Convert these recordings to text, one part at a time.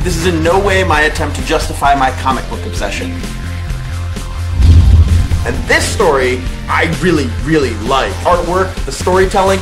This is in no way my attempt to justify my comic book obsession. And this story, I really, really like. Artwork, the storytelling.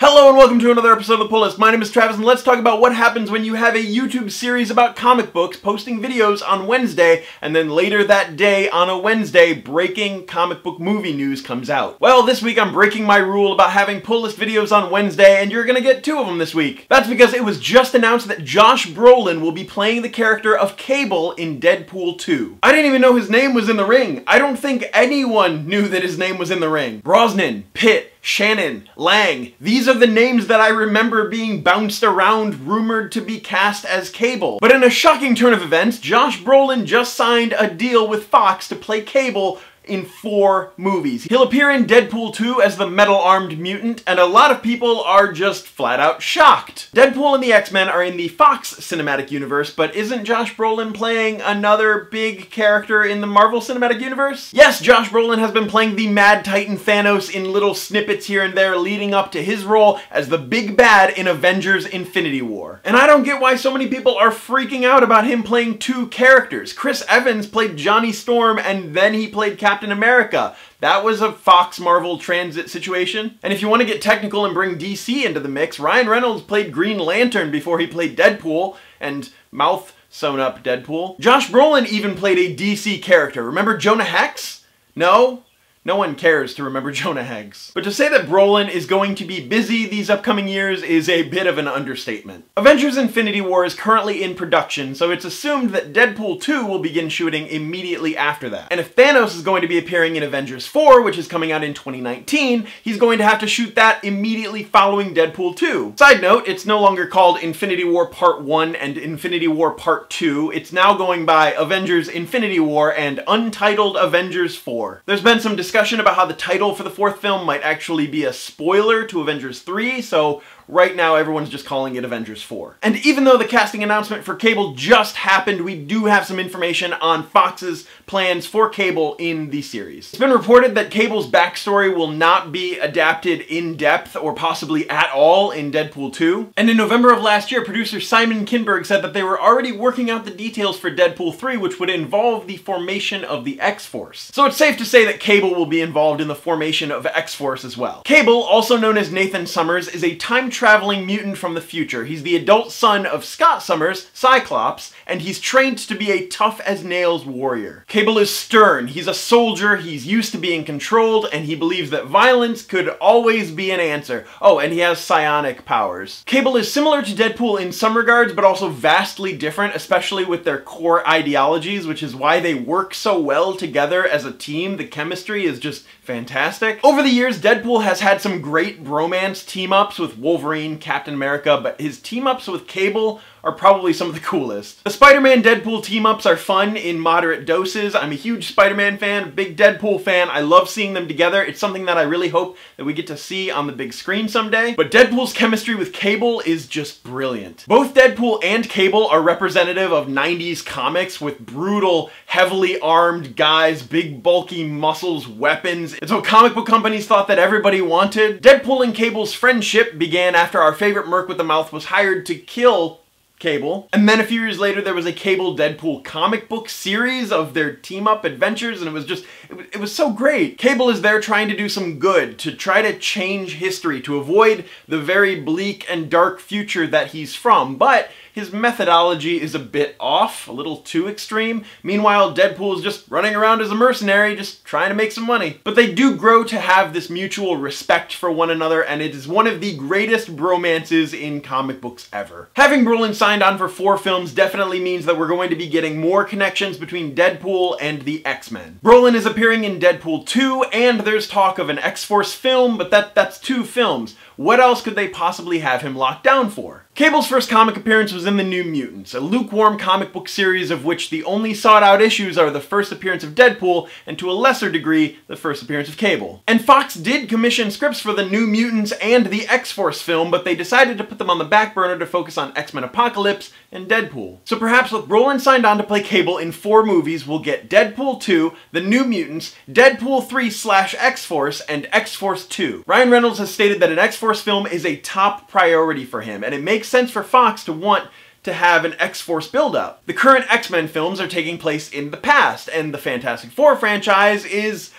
Hello and welcome to another episode of The Pull List. My name is Travis and let's talk about what happens when you have a YouTube series about comic books posting videos on Wednesday and then later that day on a Wednesday breaking comic book movie news comes out. Well, this week I'm breaking my rule about having Pull List videos on Wednesday and you're gonna get 2 of them this week. That's because it was just announced that Josh Brolin will be playing the character of Cable in Deadpool 2. I didn't even know his name was in the ring. I don't think anyone knew that his name was in the ring. Brosnan, Pitt, Shannon, Lang. These are the names that I remember being bounced around, rumored to be cast as Cable. But in a shocking turn of events, Josh Brolin just signed a deal with Fox to play Cable in 4 movies. He'll appear in Deadpool 2 as the metal-armed mutant, and a lot of people are just flat out shocked. Deadpool and the X-Men are in the Fox cinematic universe, but isn't Josh Brolin playing another big character in the Marvel Cinematic Universe? Yes, Josh Brolin has been playing the Mad Titan Thanos in little snippets here and there leading up to his role as the big bad in Avengers Infinity War. And I don't get why so many people are freaking out about him playing 2 characters. Chris Evans played Johnny Storm and then he played Captain America. That was a Fox Marvel transit situation. And if you want to get technical and bring DC into the mix, Ryan Reynolds played Green Lantern before he played Deadpool, and mouth sewn up Deadpool. Josh Brolin even played a DC character. Remember Jonah Hex? No? No one cares to remember Jonah Hex. But to say that Brolin is going to be busy these upcoming years is a bit of an understatement. Avengers Infinity War is currently in production, so it's assumed that Deadpool 2 will begin shooting immediately after that. And if Thanos is going to be appearing in Avengers 4, which is coming out in 2019, he's going to have to shoot that immediately following Deadpool 2. Side note, it's no longer called Infinity War Part 1 and Infinity War Part 2. It's now going by Avengers Infinity War and Untitled Avengers 4. There's been some discussion about how the title for the 4th film might actually be a spoiler to Avengers 3, so right now everyone's just calling it Avengers 4. And even though the casting announcement for Cable just happened, we do have some information on Fox's plans for Cable in the series. It's been reported that Cable's backstory will not be adapted in depth or possibly at all in Deadpool 2. And in November of last year, producer Simon Kinberg said that they were already working out the details for Deadpool 3, which would involve the formation of the X-Force. So it's safe to say that Cable will be involved in the formation of X-Force as well. Cable, also known as Nathan Summers, is a time-traveling mutant from the future. He's the adult son of Scott Summers, Cyclops, and he's trained to be a tough-as-nails warrior. Cable is stern, he's a soldier, he's used to being controlled, and he believes that violence could always be an answer. Oh, and he has psionic powers. Cable is similar to Deadpool in some regards, but also vastly different, especially with their core ideologies, which is why they work so well together as a team. The chemistry is just fantastic. Over the years, Deadpool has had some great bromance team-ups with Wolverine, Captain America, but his team-ups with Cable are probably some of the coolest. The Spider-Man Deadpool team-ups are fun in moderate doses. I'm a huge Spider-Man fan, big Deadpool fan. I love seeing them together. It's something that I really hope that we get to see on the big screen someday. But Deadpool's chemistry with Cable is just brilliant. Both Deadpool and Cable are representative of 90s comics with brutal, heavily armed guys, big bulky muscles, weapons. It's what comic book companies thought that everybody wanted. Deadpool and Cable's friendship began after our favorite Merc with the Mouth was hired to kill Cable. And then a few years later there was a Cable Deadpool comic book series of their team-up adventures, and it was so great. Cable is there trying to do some good, to try to change history, to avoid the very bleak and dark future that he's from, but his methodology is a bit off, a little too extreme. Meanwhile, Deadpool is just running around as a mercenary, just trying to make some money. But they do grow to have this mutual respect for one another, and it is one of the greatest bromances in comic books ever. Having Brolin signed on for 4 films definitely means that we're going to be getting more connections between Deadpool and the X-Men. Brolin is appearing in Deadpool 2, and there's talk of an X-Force film, but that's 2 films. What else could they possibly have him locked down for? Cable's first comic appearance was in The New Mutants, a lukewarm comic book series of which the only sought-out issues are the first appearance of Deadpool, and to a lesser degree, the first appearance of Cable. And Fox did commission scripts for The New Mutants and the X-Force film, but they decided to put them on the back burner to focus on X-Men Apocalypse and Deadpool. So perhaps with Brolin signed on to play Cable in 4 movies, we'll get Deadpool 2, The New Mutants, Deadpool 3/X-Force, and X-Force 2. Ryan Reynolds has stated that an X-Force film is a top priority for him, and it makes sense for Fox to want to have an X-Force build-up. The current X-Men films are taking place in the past, and the Fantastic Four franchise is,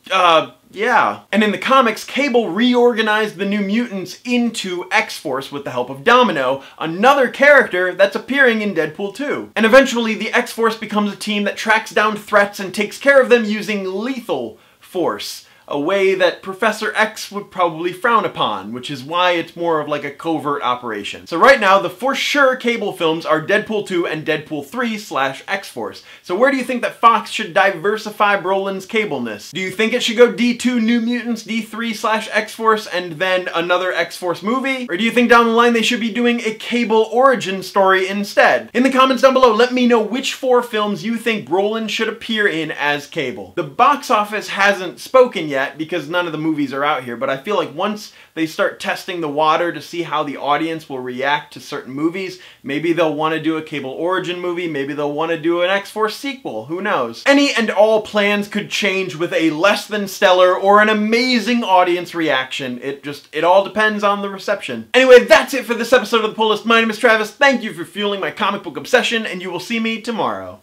yeah. And in the comics, Cable reorganized the New Mutants into X-Force with the help of Domino, another character that's appearing in Deadpool 2. And eventually, the X-Force becomes a team that tracks down threats and takes care of them using lethal force, a way that Professor X would probably frown upon, which is why it's more of like a covert operation. So right now, the for sure Cable films are Deadpool 2 and Deadpool 3/X-Force. So where do you think that Fox should diversify Brolin's Cable-ness? Do you think it should go D2 New Mutants, D3/X-Force, and then another X-Force movie? Or do you think down the line they should be doing a Cable origin story instead? In the comments down below, let me know which 4 films you think Brolin should appear in as Cable. The box office hasn't spoken yet because none of the movies are out here, but I feel like once they start testing the water to see how the audience will react to certain movies, maybe they'll want to do a Cable origin movie, maybe they'll want to do an X-Force sequel, who knows? Any and all plans could change with a less than stellar or an amazing audience reaction. It all depends on the reception. Anyway, that's it for this episode of The Pull List. My name is Travis. Thank you for fueling my comic book obsession, and you will see me tomorrow.